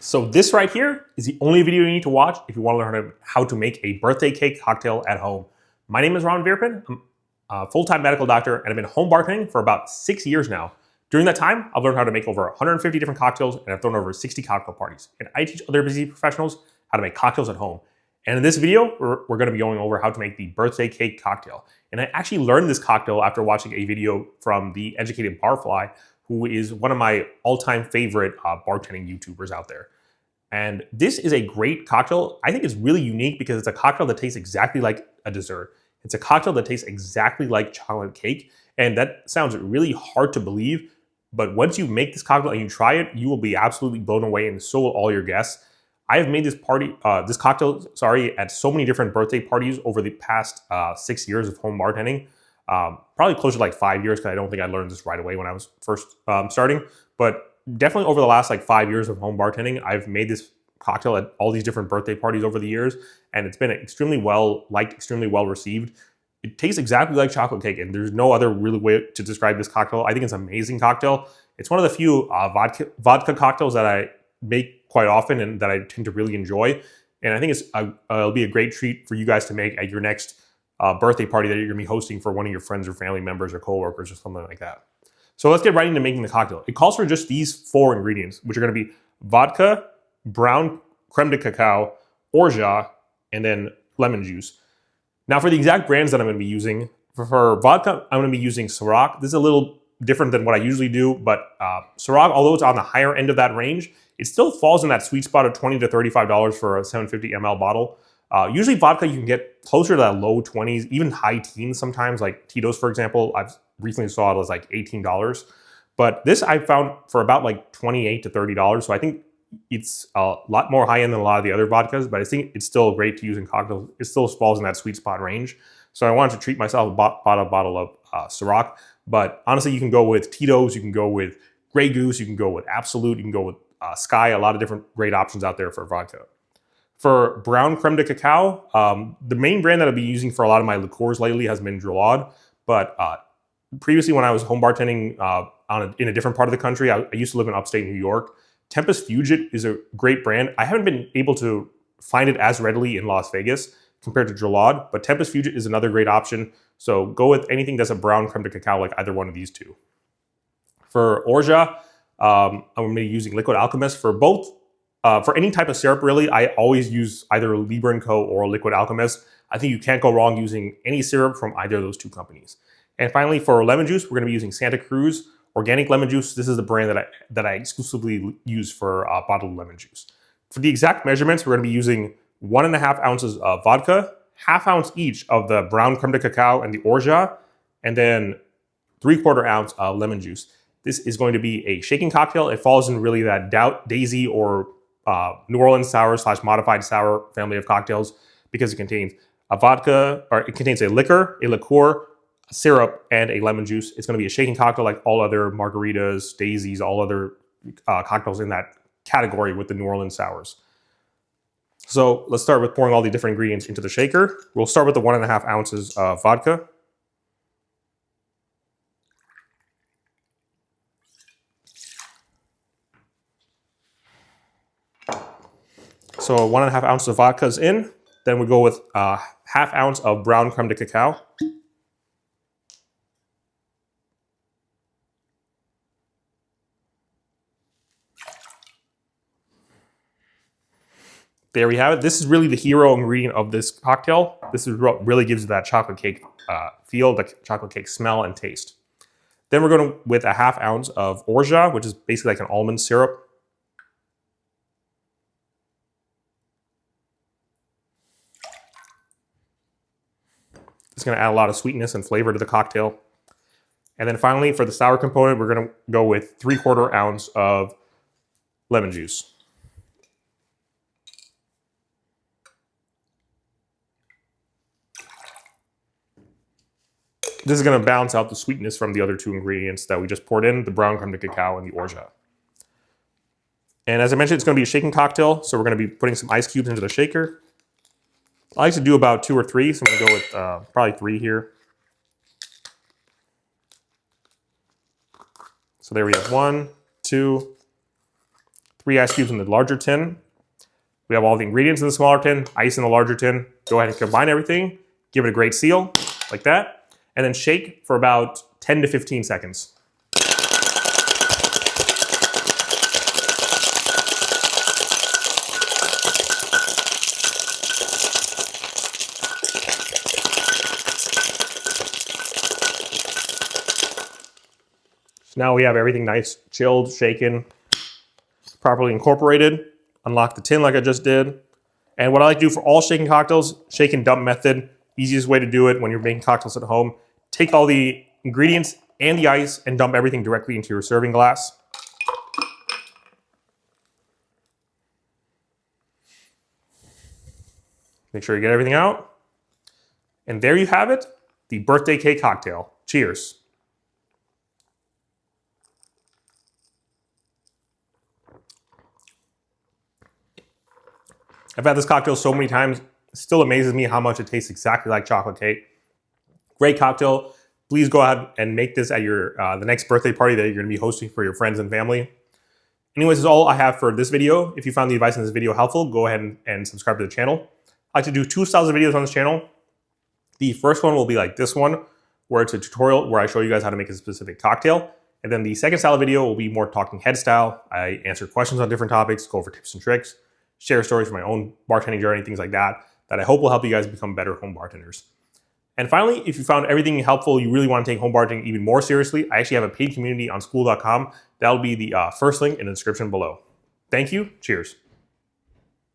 So this right here is the only video you need to watch if you want to learn how to make a birthday cake cocktail at home. My name is Ron Vierpin. I'm a full-time medical doctor and I've been home bartending for about 6 years now. During that time, I've learned how to make over 150 different cocktails and I've thrown over 60 cocktail parties. And I teach other busy professionals how to make cocktails at home. And in this video, we're going to be going over how to make the birthday cake cocktail. And I actually learned this cocktail after watching a video from the Educated Barfly, who is one of my all-time favorite bartending YouTubers out there. And this is a great cocktail. I think it's really unique because it's a cocktail that tastes exactly like a dessert. It's a cocktail that tastes exactly like chocolate cake. And that sounds really hard to believe, but once you make this cocktail and you try it, you will be absolutely blown away, and so will all your guests. I have made this cocktail, at so many different birthday parties over the past 6 years of home bartending. Probably closer to like 5 years, because I don't think I learned this right away when I was first starting. But definitely over the last like 5 years of home bartending, I've made this cocktail at all these different birthday parties over the years, and it's been extremely well liked, extremely well received. It tastes exactly like chocolate cake, and there's no other really way to describe this cocktail. I think it's an amazing cocktail. It's one of the few vodka cocktails that I make quite often and that I tend to really enjoy. And I think it'll be a great treat for you guys to make at your next birthday party that you're going to be hosting for one of your friends or family members or coworkers or something like that. So let's get right into making the cocktail. It calls for just these 4 ingredients, which are going to be vodka, brown creme de cacao, orgeat, and then lemon juice. Now for the exact brands that I'm going to be using, for vodka, I'm going to be using Ciroc. This is a little different than what I usually do, but Ciroc, although it's on the higher end of that range, it still falls in that sweet spot of $20 to $35 for a 750 ml bottle. Usually vodka, you can get closer to that low 20s, even high teens sometimes, like Tito's, for example. I've recently saw it as like $18. But this I found for about like $28 to $30. So I think it's a lot more high end than a lot of the other vodkas, but I think it's still great to use in cocktails. It still falls in that sweet spot range. So I wanted to treat myself a bottle of Ciroc. But honestly, you can go with Tito's, you can go with Grey Goose, you can go with Absolute, you can go with Sky, a lot of different great options out there for vodka. For brown creme de cacao, the main brand that I've been using for a lot of my liqueurs lately has been Drouillard. But previously when I was home bartending in a different part of the country, I used to live in upstate New York. Tempest Fugit is a great brand. I haven't been able to find it as readily in Las Vegas compared to Drouillard, but Tempest Fugit is another great option. So go with anything that's a brown creme de cacao, like either one of these two. For orgeat, I'm going to be using Liquid Alchemist. For both, for any type of syrup really, I always use either Libre & Co. or Liquid Alchemist. I think you can't go wrong using any syrup from either of those two companies. And finally, for lemon juice, we're going to be using Santa Cruz Organic Lemon Juice. This is the brand that I exclusively use for bottled lemon juice. For the exact measurements, we're going to be using 1.5 ounces of vodka, 1/2 ounce each of the brown creme de cacao and the orgeat, and then 3/4 ounce of lemon juice. This is going to be a shaking cocktail. It falls in really that Daisy or New Orleans sour / modified sour family of cocktails because it contains a vodka, or it contains a liqueur, a syrup, and a lemon juice. It's going to be a shaking cocktail like all other margaritas, daisies, all other cocktails in that category with the New Orleans sours. So let's start with pouring all the different ingredients into the shaker. We'll start with the 1.5 ounces of vodka. So 1.5 ounces of vodka is in. Then we go with 1/2 ounce of brown creme de cacao. There we have it. This is really the hero ingredient of this cocktail. This is what really gives you that chocolate cake feel, the chocolate cake smell and taste. Then we're going with 1/2 ounce of orgeat, which is basically like an almond syrup. It's going to add a lot of sweetness and flavor to the cocktail. And then finally, for the sour component, we're going to go with 3/4 ounce of lemon juice. This is going to balance out the sweetness from the other 2 ingredients that we just poured in, the brown creme de cacao and the orgeat. And as I mentioned, it's going to be a shaking cocktail, so we're going to be putting some ice cubes into the shaker. I like to do about 2 or 3, so I'm going to go with probably 3 here. So there we have 1, 2, 3 ice cubes in the larger tin. We have all the ingredients in the smaller tin, ice in the larger tin. Go ahead and combine everything, give it a great seal, like that, and then shake for about 10 to 15 seconds. So now we have everything nice, chilled, shaken, properly incorporated. Unlock the tin like I just did. And what I like to do for all shaking cocktails, shake and dump method, easiest way to do it when you're making cocktails at home. Take all the ingredients and the ice and dump everything directly into your serving glass. Make sure you get everything out. And there you have it, the birthday cake cocktail. Cheers. I've had this cocktail so many times, it still amazes me how much it tastes exactly like chocolate cake. Great cocktail. Please go ahead and make this at your the next birthday party that you're going to be hosting for your friends and family. Anyways, that's all I have for this video. If you found the advice in this video helpful, go ahead and subscribe to the channel. I like to do 2 styles of videos on this channel. The first one will be like this one, where it's a tutorial where I show you guys how to make a specific cocktail. And then the second style of video will be more talking head style. I answer questions on different topics, go over tips and tricks, share stories from my own bartending journey, things like that, that I hope will help you guys become better home bartenders. And finally, if you found everything helpful, you really want to take home bartending even more seriously, I actually have a paid community on school.com. That'll be the first link in the description below. Thank you. Cheers.